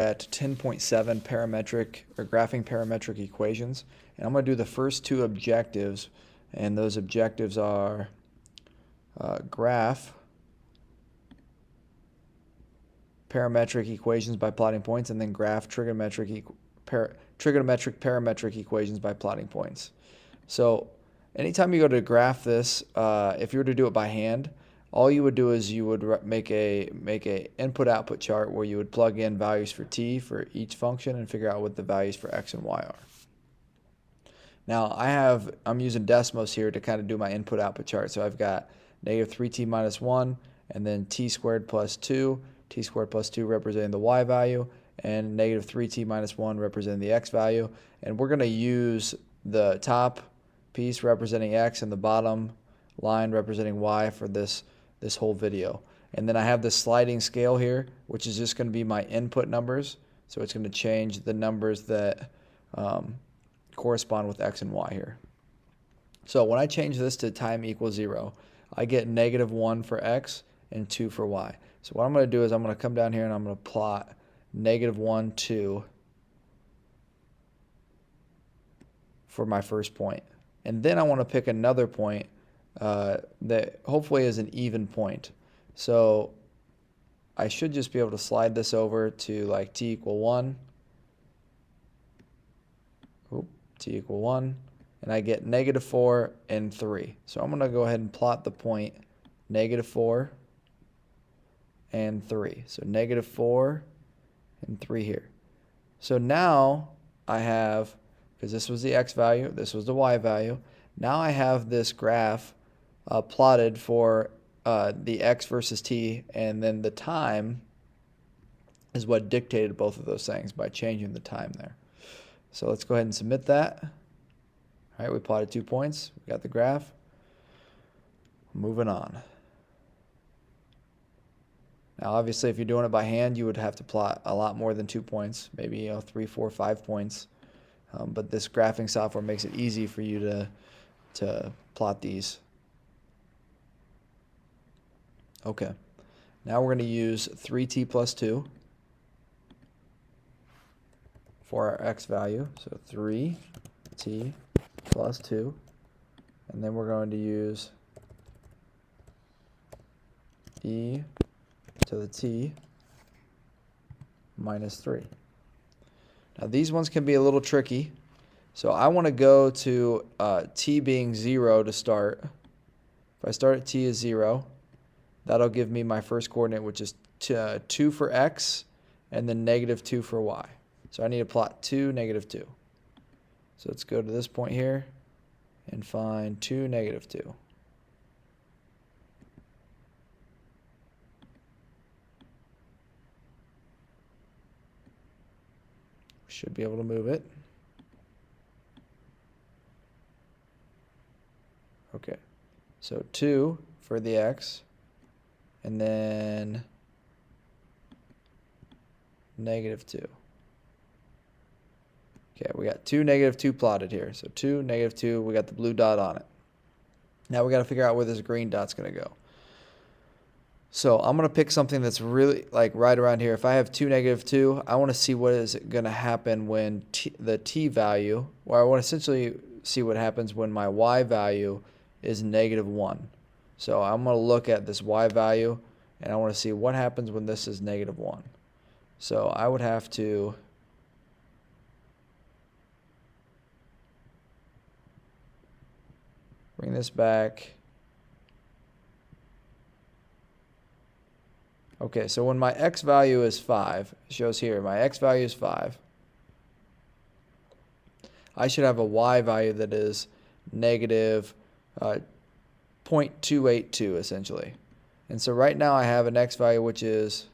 at 10.7 parametric or graphing parametric equations, and I'm going to do the first two objectives, and those objectives are graph parametric equations by plotting points, and then graph trigonometric parametric equations by plotting points. So anytime you go to graph this, if you were to do it by hand, all you would do is you would make a input-output chart where you would plug in values for t for each function and figure out what the values for x and y are. Now I'm using Desmos here to kind of do my input-output chart. So I've got negative 3t minus 1, and then t squared plus 2, t squared plus 2 representing the y value, and negative 3t minus 1 representing the x value. And we're going to use the top piece representing x and the bottom line representing y for this whole video. And then I have this sliding scale here, which is just going to be my input numbers. So it's going to change the numbers that correspond with x and y here. So when I change this to time equals 0, I get negative 1 for x and 2 for y. So what I'm going to do is I'm going to come down here and I'm going to plot negative 1, 2 for my first point. And then I want to pick another point that hopefully is an even point. So I should just be able to slide this over to like t equal 1. T equal 1. And I get negative 4 and 3. So I'm going to go ahead and plot the point negative 4 and 3. So negative 4 and 3 here. So now I have, because this was the x value, this was the y value, now I have this graph plotted for the x versus t, and then the time is what dictated both of those things by changing the time there. So let's go ahead and submit that. All right, we plotted 2 points. We got the graph. Moving on. Now, obviously, if you're doing it by hand, you would have to plot a lot more than 2 points, maybe 3, 4, 5 points. But this graphing software makes it easy for you to plot these. Okay, now we're going to use 3t plus 2 for our x value. So 3t plus 2. And then we're going to use e to the t minus 3. Now these ones can be a little tricky. So I want to go to t being 0 to start. If I start at t as 0, that'll give me my first coordinate, which is 2 for x, and then negative 2 for y. So I need to plot 2, negative 2. So let's go to this point here and find 2, negative 2. Should be able to move it. Okay, so 2 for the x, and then negative 2. Okay, we got 2, negative 2 plotted here. So 2, negative 2, we got the blue dot on it. Now we got to figure out where this green dot's going to go. So I'm going to pick something that's really like right around here. If I have 2, negative 2, I want to see what is going to happen when the t value, or I want to essentially see what happens when my y value is negative 1. So I'm going to look at this y value, and I want to see what happens when this is negative 1. So I would have to bring this back. Okay, so when my x value is 5, it shows here, my x value is 5. I should have a y value that is negative 0.282 essentially. And so right now I have an x value which is,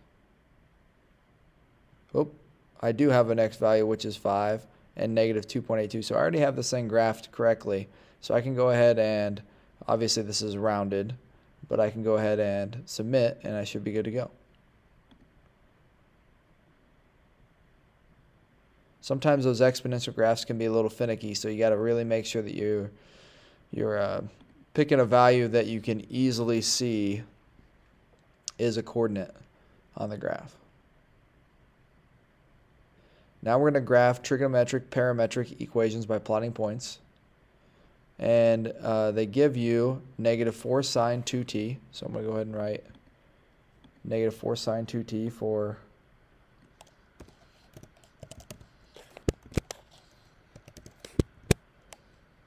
I do have an x value which is 5 and negative 2.82. So I already have this thing graphed correctly. So I can go ahead and, obviously this is rounded, but I can go ahead and submit and I should be good to go. Sometimes those exponential graphs can be a little finicky, so you got to really make sure that you're picking a value that you can easily see is a coordinate on the graph. Now we're going to graph trigonometric, parametric equations by plotting points. And they give you -4 sine 2t. So I'm going to go ahead and write -4 sine 2t for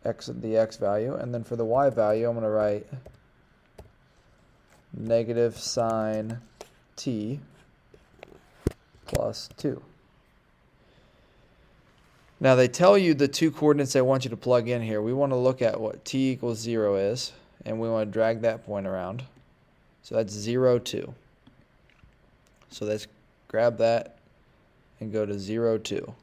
the x value. And then for the y value, I'm going to write negative sine t plus 2. Now they tell you the two coordinates they want you to plug in here. We want to look at what t equals 0 is, and we want to drag that point around. So that's 0, 2. So let's grab that and go to 0, 2.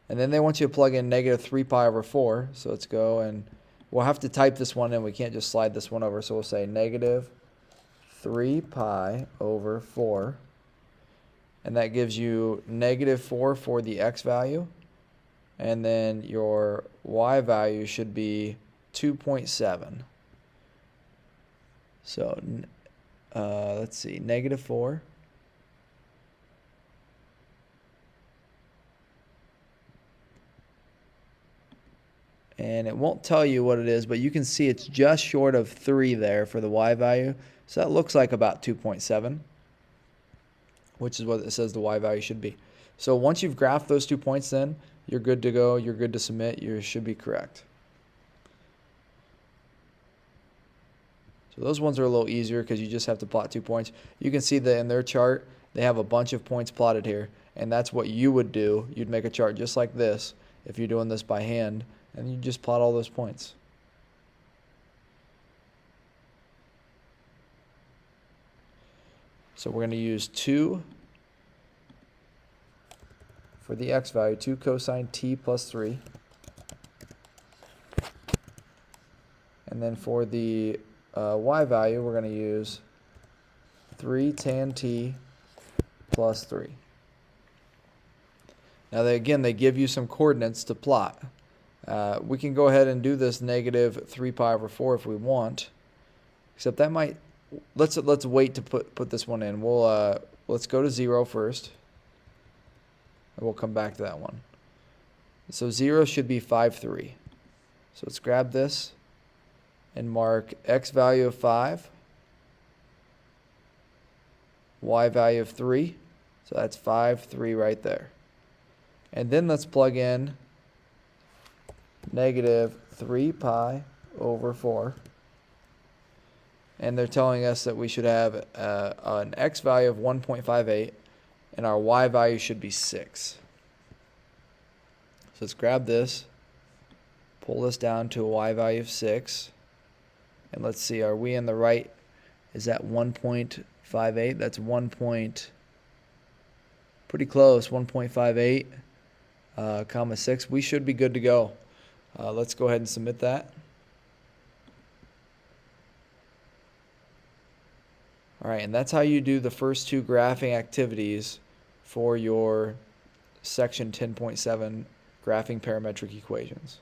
And then they want you to plug in -3 pi over 4. So let's go, and we'll have to type this one in. We can't just slide this one over. So we'll say -3 pi over 4. And that gives you -4 for the x value. And then your y value should be 2.7. So let's see, -4. And it won't tell you what it is, but you can see it's just short of 3 there for the y value. So that looks like about 2.7, which is what it says the y value should be. So once you've graphed those 2 points, then you're good to go. You're good to submit. You should be correct. So those ones are a little easier because you just have to plot 2 points. You can see that in their chart, they have a bunch of points plotted here. And that's what you would do. You'd make a chart just like this if you're doing this by hand. And you just plot all those points. So we're going to use 2 for the x value, 2 cosine t plus 3. And then for the y value, we're going to use 3 tan t plus 3. Now, they give you some coordinates to plot. We can go ahead and do this -3 pi over 4 if we want, except that might, let's wait to put this one in. Let's go to 0 first, and we'll come back to that one. So 0 should be 5, 3. So let's grab this and mark x value of 5, y value of 3. So that's 5, 3 right there. And then let's plug in -3 pi over 4. And they're telling us that we should have an x value of 1.58, and our y value should be 6. So let's grab this, pull this down to a y value of 6, and let's see, are we in the right? Is that 1.58? That's pretty close, 1.58, comma 6. We should be good to go. Let's go ahead and submit that. All right, and that's how you do the first 2 graphing activities for your section 10.7 graphing parametric equations.